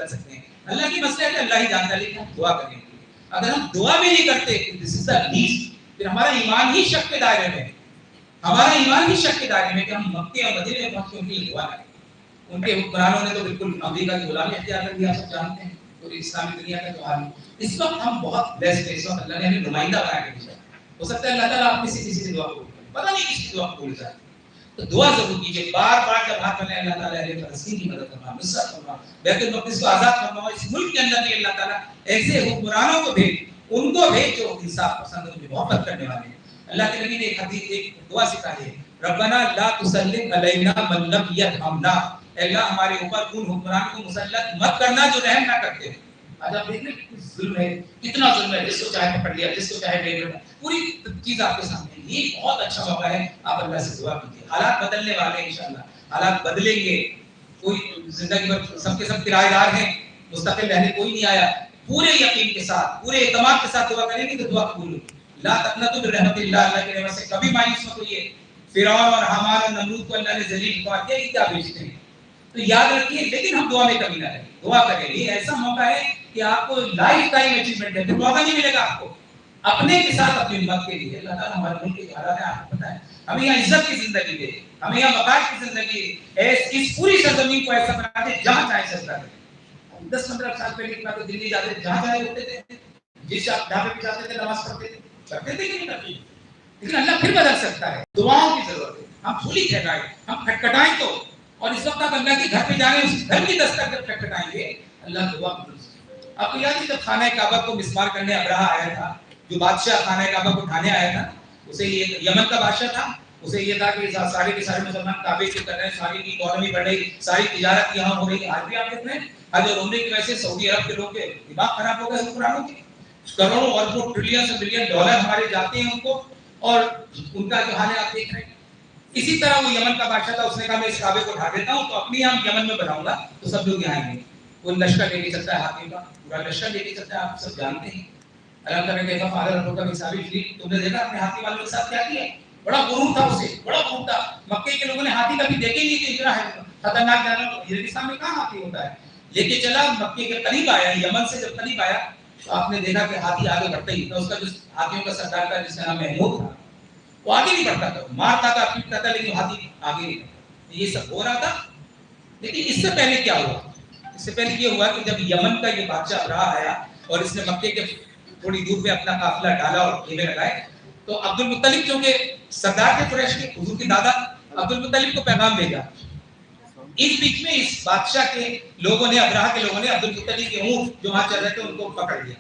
کر سکتے ہیں. اللہ کی مسئلہ ہے کہ اللہ ہی جانتا ہے, لیکن ہم دعا کریں. اگر ہم دعا بھی نہیں کرتے دس از دا لیسٹ, پھر ہمارا ایمان ہی شک کے دائرے میں, ہمارا ایمان ہی شک کے دائرے میں کہ ہم مکے اور مدینے میں پہنچ کے ان کے لیے دعا کریں. ان کے حکمرانوں نے تو بالکل امریکہ کی غلامی اختیار کر لیا, سب جانتے ہیں پوری اسلامی دنیا کا جو حال ہے. اس وقت ہم بہت بلیسڈ ہیں, اس وقت اللہ نے ہمیں نمائندہ بنا کے بھیجا. ہو سکتا ہے اللہ تعالیٰ آپ کسی کی دعا قبول کرے, پتہ نہیں کس کی دعا قبول جائے. تو دعا ضرور کیجیے, بار بار جب ہاتھ بنائے اللہ تعالیٰ علیہ فلسطین کی مدد فرما, نصرت فرما, بیت المقدس کو آزاد فرما. اس ملک کے اندر بھی اللہ تعالیٰ ایسے حکمرانوں کو بھیج, ان کو بھیج جو انصاف پسند اور محبت کرنے والے ہیں. اللہ کے نبی نے ایک حدیث, ایک دعا سکھائی ہے, ربنا لا تسلط علینا من لم یرحمنا, اللہ ہمارے اوپر ان حکمرانوں کو مسلط مت کرنا جو رحم نہ کرتے. آج آپ دیکھ لیں کتنا ظلم ہے, کتنا ظلم ہے, جس کو چاہے پکڑ لیا, جس کو چاہے لے لیا, پوری چیز آپ کے سامنے. یہ بہت اچھا موقع ہے, آپ اللہ سے دعا کیجیے. حالات بدلنے والے ہیں انشاءاللہ, حالات بدلیں گے. کوئی زندگی بھر سب کے سب کرایہ دار ہیں, مستقل رہنے کوئی نہیں آیا. پورے یقین کے ساتھ, پورے اعتماد کے ساتھ دعا کریں گے تو دعا قبول ہوگی. لا تقنطوا من رحمت اللہ, اللہ کی رحمت سے کبھی مایوس مت ہوئیے. فرعون اور حامان اور نمرود کو اللہ نے ذلیل کر دیا, یہ کیا بیچتے ہیں. تو یاد رکھیے, لیکن ہم دعا میں کمی نہ کریں, دعا کریں. یہ ایسا موقع ہے کہ آپ کو لائف ٹائم اچیومنٹ ہے, موقع نہیں ملے گا آپ کو اپنے کے ساتھ اپنی امت کے لیے. اللہ تعالیٰ ہمارے ملک کے حالات ہیں, آپ کو پتہ ہے, ہمیں یہاں عزت کی زندگی دے, ہمیں یہاں مقام کی زندگی دے, اس پوری سرزمین کو ایسا بنا دے جہاں چاہے سجدہ کریں. 10-15 سال پہلے کی بات ہے, دلی جاتے تھے, جہاں چاہے اٹھتے تھے, جس ڈھابے پہ جاتے تھے نماز پڑھتے تھے, کرتے تھے کہ نہیں کرتے. لیکن اللہ پھر بدل سکتا ہے. دعاؤں کی ضرورت ہے. ہم بھولی جگہ ہم کھٹکھٹائیں تو, اور اس وقت آپ اللہ کے گھر پہ جا رہے ہیں, اس گھر کی دستک جب کھٹکھٹائیں گے اللہ دعا قبول کرے. آپ کو یاد ہے جب خانہ کعبہ کو مسمار کرنے ابرہہ آیا تھا, جو بادشاہ خانہ کعبہ کو اٹھانے آیا تھا, اسے یہ یمن کا بادشاہ تھا, اسے یہ تھا کہ سارے کے سارے مسلمان کعبے سے کر رہے ہیں, ساری کی اکانومی بڑھ رہی, ساری تجارت یہاں ہو رہی. آج بھی آپ دیکھ رہے ہیں حج اور عمرے کی وجہ سے سعودی عرب کے لوگ کے دماغ خراب ہو گئے حکمرانوں کے. کروڑوں اربوں ٹریلین سے بلین ڈالر ہمارے جاتے ہیں ان کو, اور ان کا جو حال ہے آپ دیکھ رہے ہیں. اسی طرح وہ یمن کا بادشاہ تھا, اس نے کہا میں اس کعبے کو اٹھا دیتا ہوں تو اپنی یہاں یمن میں بناؤں گا تو سب لوگ یہاں آئیں گے. وہ لشکر لے کے چلتا ہے, ہاتھی کا پورا لشکر لے کے چلتا ہے, آپ سب جانتے ہیں. اللہ تعالیٰ نے کہا فادر ربوں کا مثالی فیل, تم نے دیکھا اپنے ہاتھی والوں کے ساتھ کیا کیا. بڑا غرور تھا اسے, بڑا غرور تھا. مکے کے لوگوں نے ہاتھی کبھی دیکھے ہی نہیں کہ اتنا ہے خطرناک جانور. ہندوستان میں کہاں ہاتھی ہوتا ہے. لے کے چلا, مکے کے قریب آیا, یمن سے جب قریب آیا تو آپ نے دیکھا کہ ہاتھی آگے بڑھتا ہی تھا. اس کا جو ہاتھیوں کا سردار تھا جس کا نام محمود تھا, وہ آگے نہیں بڑھتا تھا, مارتا تھا, پیٹتا تھا, لیکن ہاتھی آگے نہیں بڑھتا. یہ سب ہو رہا تھا. لیکن اس سے پہلے کیا ہوا, اس سے پہلے یہ ہوا کہ جب یمن کا یہ بادشاہ ابرہہ آیا اور اس نے مکے کے تھوڑی دور پہ اپنا قافلہ ڈالا اور خیمے لگائے, تو عبد المطلب جو کہ سردار تھے قریش کے, حضور کے دادا, عبد المطلب کو پیغام بھیجا. اس بیچ میں اس بادشاہ کے لوگوں نے, ابرہہ کے لوگوں نے عبد المطلب کے اونٹ جو وہاں چل رہے تھے ان کو پکڑ لیا.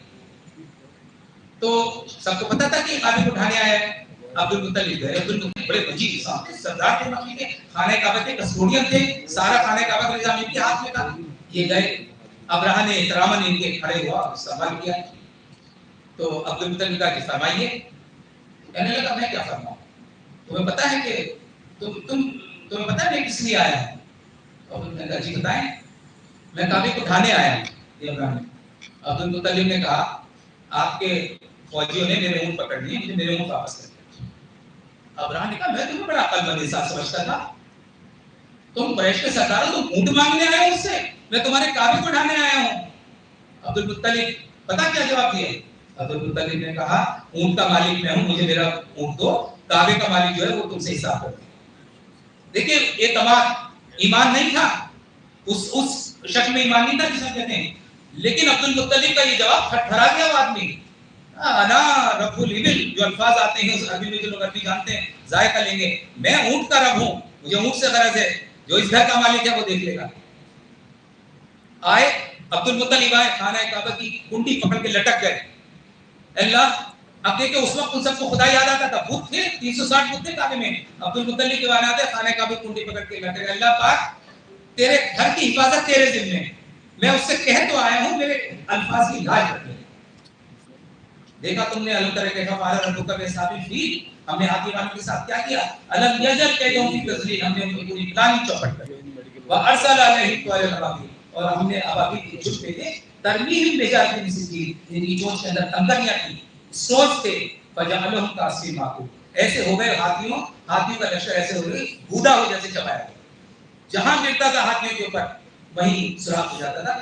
تو سب کو پتا تھا کہ کعبے کو اٹھانے آیا ہے عبد المطلب. عبد المطلب بڑے وجیح انسان تھے, سردار تھے مکی کے, خانہ کعبہ کے کسٹوڈین تھے, سارا خانہ کعبہ کا نظام ان کے ہاتھ میں تھا. یہ گئے, ابرہہ نے احتراماً ان کے کھڑے ہوا, استقبال کیا. تو عبد المطلب کا کہ فرمائیے. کہنے لگا میں کیا فرماؤں, تمہیں پتا ہے کہ تمہیں پتا ہے میں کس لیے آیا ہوں. عبد نے کہا جی بتائیں. میں کعبے کو اٹھانے آیا ہوں. یہ ابراہیم نے, عبد المطلب نے کہا آپ کے فوجیوں نے میرے اونٹ پکڑ لیے, مجھے میرے اونٹ واپس کر دیا. ابراہیم نے کہا میں تمہیں بڑا عقل مند انسان سمجھتا تھا, تم قریش کے سردار ہو, تم اونٹ مانگنے آئے ہو مجھ سے, میں تمہارے کعبے کو اٹھانے آیا ہوں. عبد المطلب پتا کیا جواب دیا. عبد المطلب نے کہا اونٹ کا مالک میں ہوں, مجھے میرا اونٹ دو, کعبے کا مالک جو ہے وہ تم سے حساب کرے. دیکھیں اعتماد ایمان نہیں تھا, اس شخص میں ایمان نہیں تھا جسے کہتے ہیں. لیکن عبد المطلب کا یہ جواب تھرتھرا گیا وہ آدمی. انا رب الابل, جو الفاظ آتے ہیں اس عربی میں, جو لوگ عربی جانتے ہیں ذائقہ لیں گے, میں اونٹ کا رب ہوں, مجھے اونٹ سے غرض ہے, جو اس گھر کا مالک ہے وہ دیکھ لے گا. آئے عبد المطلب آئے, خانہ کعبہ کی کنڈی پکڑ کے لٹک گئے. اللہ, اب دیکھیں اس وقت ان سب کو خدا یاد آتا تھا, بت تھے 360 بت تھے کعبے میں. عبد المطلب کے بعد آتے خانہ کعبہ کی کنڈی پکڑ کے لٹک گئے. اللہ پاک تیرے گھر کی حفاظت تیرے ذمہ ہے, میں اس سے کہہ تو آیا ہوں, میرے الفاظ کی لاج رکھ لے. دیکھا تم نے الم طرح کہا فعل ربک بأصحاب الفیل, ہم نے ہاتھی والوں کے ساتھ کیا کیا. الم یجعل کیدہم فی تضلیل, ہم نے ان کی پوری پلاننگ چوپٹ کر دی. وارسل علیہم طیرا ابابیل, اور ہم نے ابابیل کے جھنڈ بھیجے, ترمیہم بحجارۃ من سجیل, ان کی چونچ کے اندر کنکریاں تھیں, سوچ تھے, فجعلہم کعصف مأکول, ایسے ہو گئے ہاتھیوں کا لشکر ایسے ہو گئی بودا ہو جیسے چبایا گیا. جہاں گرتا تھا ہاتھیوں کے اوپر وہیں سوراخ ہو جاتا تھا.